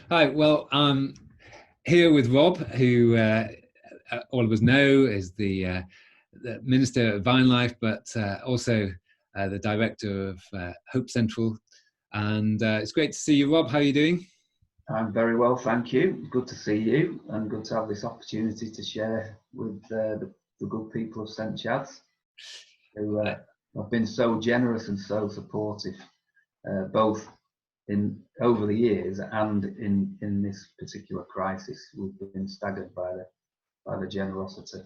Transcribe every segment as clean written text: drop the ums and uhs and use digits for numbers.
Hi, well, I'm here with Rob, who all of us know is the Minister of Vine Life, but also the Director of Hope Central. And it's great to see you, Rob. How are you doing? I'm very well, thank you. Good to see you, and good to have this opportunity to share with the good people of St Chad's, who have been so generous and so supportive, both in over the years and in this particular crisis. We've been staggered by the generosity.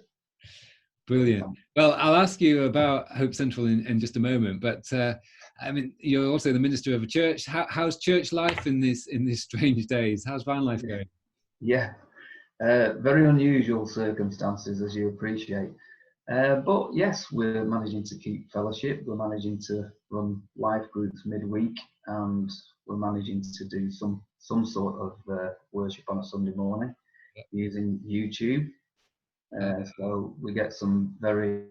Brilliant. Well, I'll ask you about Hope Central in just a moment, but I mean, you're also the minister of a church. How's church life in these strange days? How's Vine Life going? Yeah, very unusual circumstances, as you appreciate. But yes, we're managing to keep fellowship. We're managing to run life groups midweek, and we're managing to do some sort of worship on a Sunday morning using YouTube. So we get some very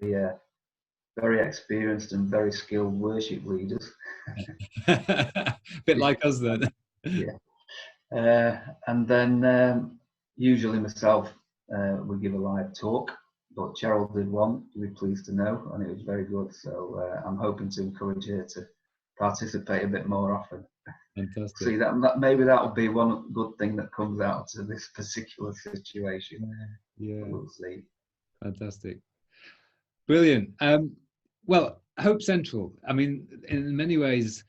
experienced and very skilled worship leaders. A bit like us then. Yeah. And then usually myself, we give a live talk, but Cheryl did one, you'll be pleased to know, and it was very good. So I'm hoping to encourage her to participate a bit more often. Fantastic. See, that maybe that'll be one good thing that comes out of this particular situation. Yeah. We'll see. Fantastic. Brilliant. Well, Hope Central, I mean, in many ways,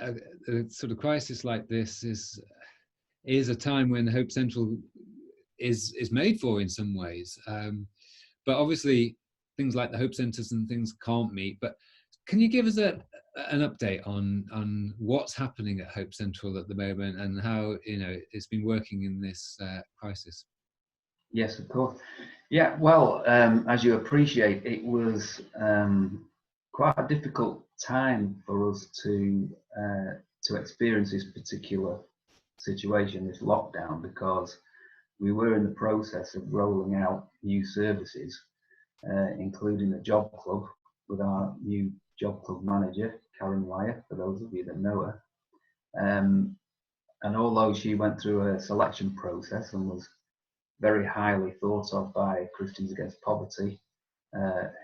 a sort of crisis like this is a time when Hope Central is made for in some ways. But obviously, things like the Hope Centres and things can't meet. But can you give us an update on what's happening at Hope Central at the moment and how it's been working in this crisis? Yes, of course. Yeah, well, as you appreciate, it was quite a difficult time for us to experience this particular situation, this lockdown, because we were in the process of rolling out new services, including a job club with our new job club manager, Karen Wire, for those of you that know her. And although she went through a selection process and was very highly thought of by Christians Against Poverty,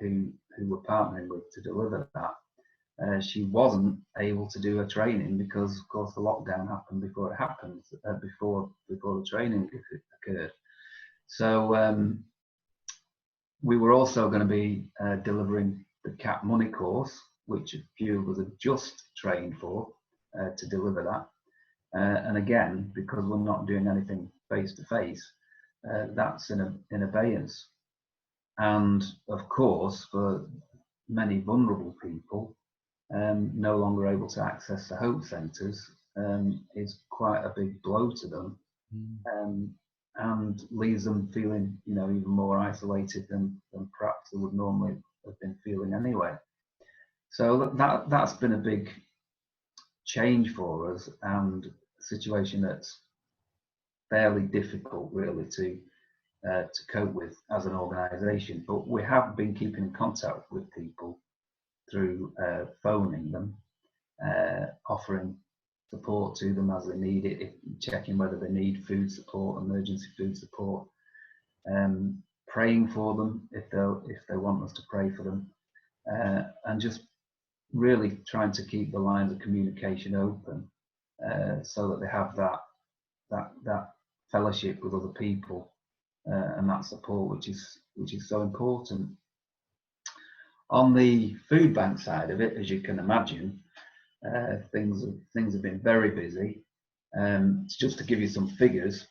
who were partnering with to deliver that. She wasn't able to do her training because, of course, the lockdown happened before it happened, before the training occurred. So we were also going to be delivering the CAP Money course, which a few of us had just trained for to deliver that. And again, because we're not doing anything face to face, that's in abeyance. And of course, for many vulnerable people, no longer able to access the hope centres is quite a big blow to them, and leaves them feeling, even more isolated than perhaps they would normally have been feeling anyway. So that's been a big change for us, and a situation that's fairly difficult, really, to cope with as an organisation. But we have been keeping in contact with people through phoning them, offering support to them as they need it, checking whether they need food support, emergency food support, praying for them if they want us to pray for them, and just really trying to keep the lines of communication open, so that they have that fellowship with other people, and that support, which is so important. On the food bank side of it, as you can imagine, things have been very busy. Just to give you some figures,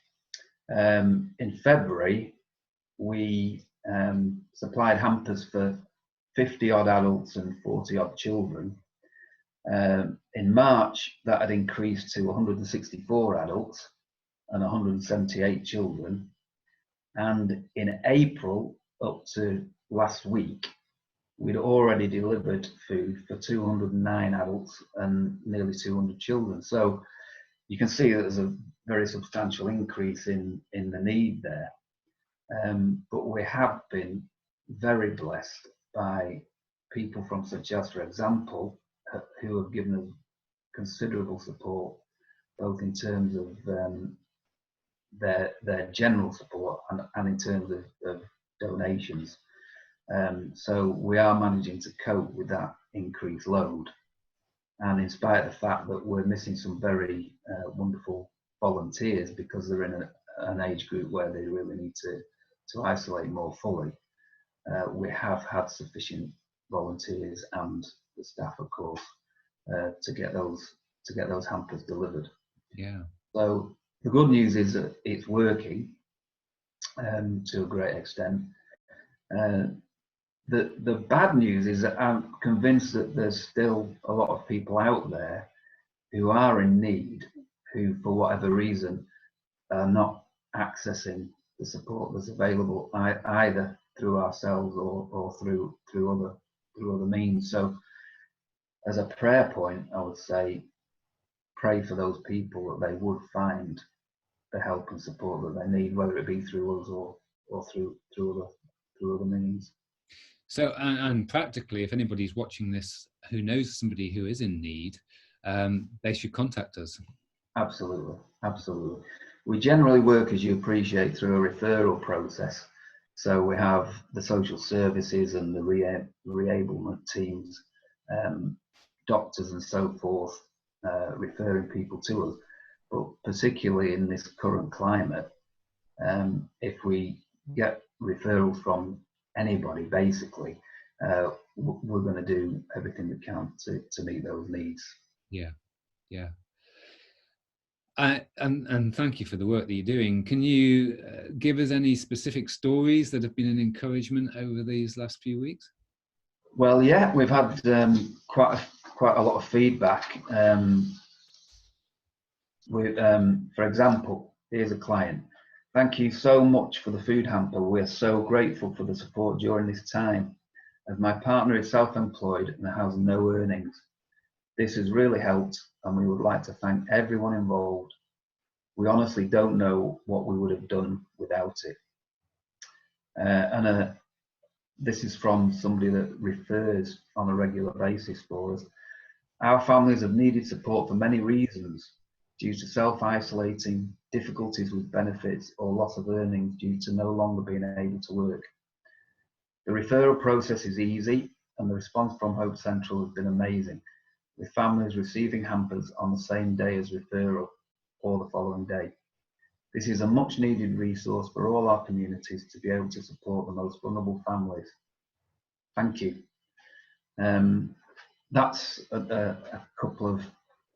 in February we supplied hampers for 50 odd adults and 40 odd children. In March that had increased to 164 adults and 178 children, and in April up to last week we'd already delivered food for 209 adults and nearly 200 children. So you can see that there's a very substantial increase in the need there. But we have been very blessed by people from St Chad's, for example, who have given us considerable support both in terms of their general support and in terms of donations. So we are managing to cope with that increased load. And in spite of the fact that we're missing some very wonderful volunteers because they're in an age group where they really need to isolate more fully, we have had sufficient volunteers and the staff, of course, to get those hampers delivered. Yeah. So the good news is that it's working to a great extent. The bad news is that I'm convinced that there's still a lot of people out there who are in need, who, for whatever reason, are not accessing the support that's available either through ourselves or through other means. So, as a prayer point, I would say, pray for those people that they would find the help and support that they need, whether it be through us or through other means. So, and practically, if anybody's watching this who knows somebody who is in need, they should contact us. Absolutely, absolutely. We generally work, as you appreciate, through a referral process. So we have the social services and the reablement teams, doctors and so forth, referring people to us. But particularly in this current climate, if we get referrals from anybody, basically, we're going to do everything we can to meet those needs. Yeah, yeah. And thank you for the work that you're doing. Can you give us any specific stories that have been an encouragement over these last few weeks? Well, yeah, we've had quite a lot of feedback. For example, here's a client. Thank you so much for the food hamper. We're so grateful for the support during this time. As my partner is self-employed and has no earnings, this has really helped, and we would like to thank everyone involved. We honestly don't know what we would have done without it. This is from somebody that refers on a regular basis for us. Our families have needed support for many reasons, due to self-isolating, difficulties with benefits, or loss of earnings due to no longer being able to work. The referral process is easy, and the response from Hope Central has been amazing, with families receiving hampers on the same day as referral or the following day. This is a much needed resource for all our communities to be able to support the most vulnerable families. Thank you. That's a couple of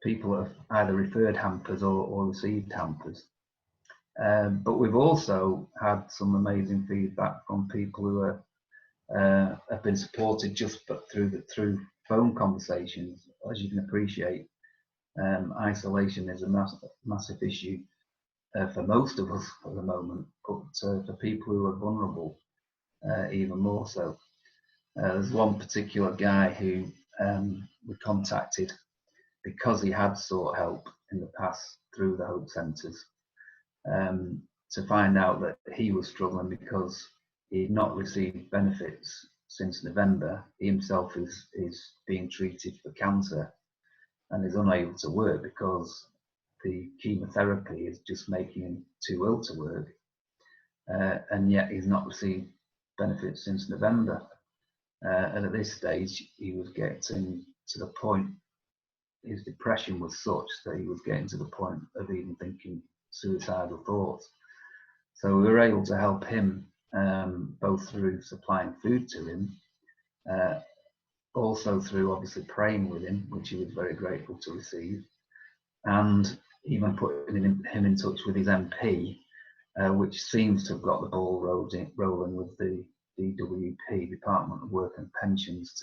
people that have either referred hampers or received hampers. But we've also had some amazing feedback from people who have been supported just through phone conversations. As you can appreciate, isolation is a massive issue for most of us at the moment, but for people who are vulnerable, even more so. There's one particular guy who we contacted because he had sought help in the past through the Hope Centres, to find out that he was struggling because he'd not received benefits since November. He himself is being treated for cancer and is unable to work because the chemotherapy is just making him too ill to work, and yet he's not received benefits since November. And at this stage, he was getting to the point, his depression was such that he was getting to the point of even thinking suicidal thoughts. So we were able to help him, both through supplying food to him, also through obviously praying with him, which he was very grateful to receive, and even putting him in touch with his MP, which seems to have got the ball rolling with the DWP, Department of Work and Pensions,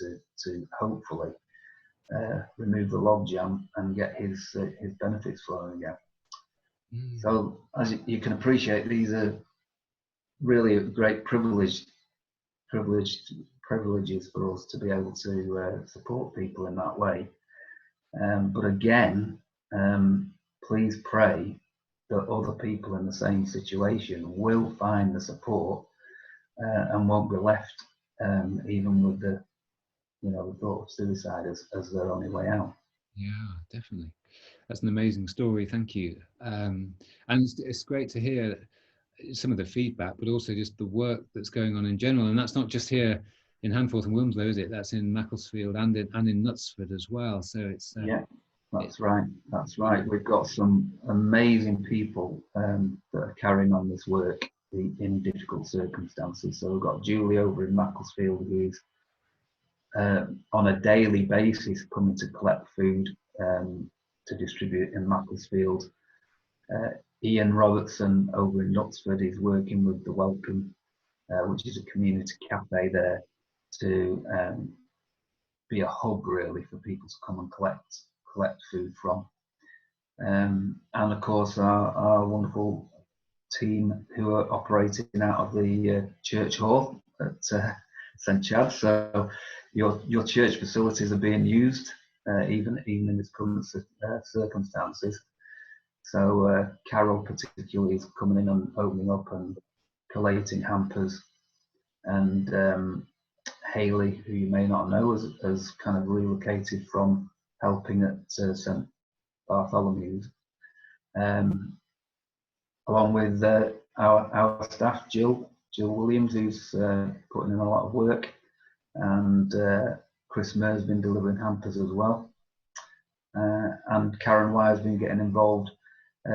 to hopefully remove the logjam and get his benefits flowing again. So, as you can appreciate, these are really great privileges for us to be able to support people in that way. But again, please pray that other people in the same situation will find the support and won't be left even with the thought of suicide as their only way out. Yeah, definitely. That's an amazing story. Thank you. And it's great to hear some of the feedback, but also just the work that's going on in general. And that's not just here in Handforth and Wilmslow, is it? That's in Macclesfield and in Knutsford as well. So it's Yeah, that's right. That's right. We've got some amazing people that are carrying on this work in difficult circumstances. So we've got Julie over in Macclesfield, who is on a daily basis coming to collect food to distribute in Macclesfield. Ian Robertson over in Knutsford is working with the Welcome, which is a community cafe there, to be a hub really for people to come and collect food from. And of course our wonderful team who are operating out of the church hall at St Chad. So your church facilities are being used even in its current circumstances. So Carol particularly is coming in and opening up and collating hampers, and Hayley, who you may not know, has kind of relocated from helping at St Bartholomew's, along with our staff, Jill Williams, who's putting in a lot of work, and Chris Murr's been delivering hampers as well, and Karen Wire's been getting involved.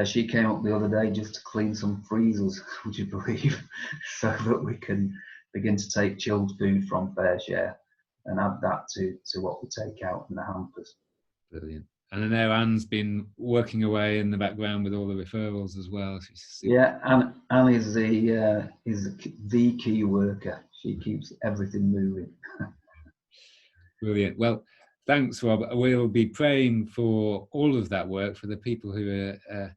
She came up the other day just to clean some freezers, would you believe, so that we can begin to take chilled food from FareShare and add that to what we take out in the hampers. Brilliant. And I know Anne's been working away in the background with all the referrals as well. Yeah, Anne is the key worker. She keeps everything moving. Brilliant. Well, thanks, Rob. We'll be praying for all of that work, for the people who are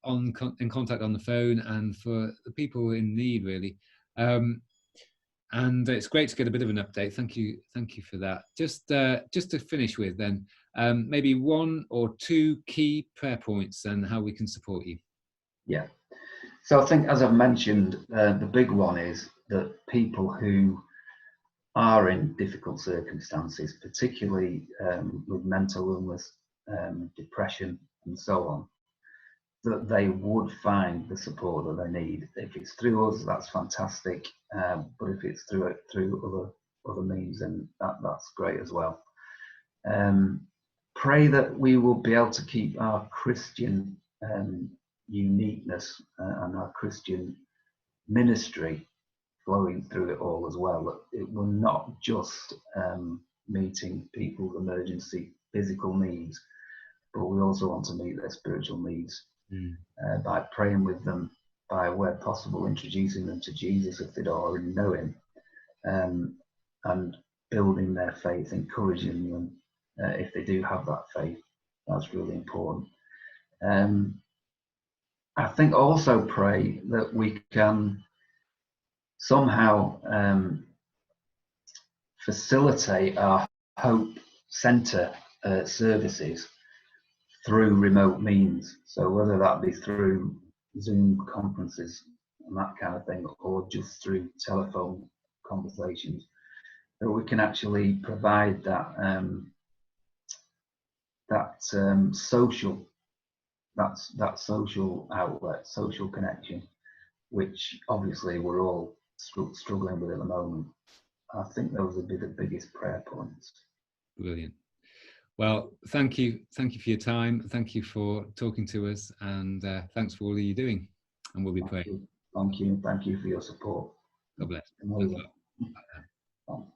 in contact on the phone, and for the people in need, really. And it's great to get a bit of an update. Thank you for that. Just to finish with, then, maybe one or two key prayer points and how we can support you. Yeah. So I think, as I've mentioned, the big one is that people who are in difficult circumstances, particularly with mental illness, depression, and so on, that they would find the support that they need. If it's through us, that's fantastic. But if it's through other means, then that's great as well. Pray that we will be able to keep our Christian uniqueness and our Christian ministry flowing through it all as well. That it will not just meeting people's emergency physical needs, but we also want to meet their spiritual needs by praying with them, by where possible introducing them to Jesus if they don't already know him, and building their faith, encouraging them if they do have that faith. That's really important. I think also pray that we can somehow facilitate our Hope Centre services through remote means. So whether that be through Zoom conferences and that kind of thing, or just through telephone conversations, that we can actually provide that social outlet, social connection, which obviously we're all struggling with at the moment. I think those would be the biggest prayer points. Brilliant. Well, thank you for your time. Thank you for talking to us, and thanks for all you're doing. And we'll be praying. Thank you for your support. God bless. Thanks a lot.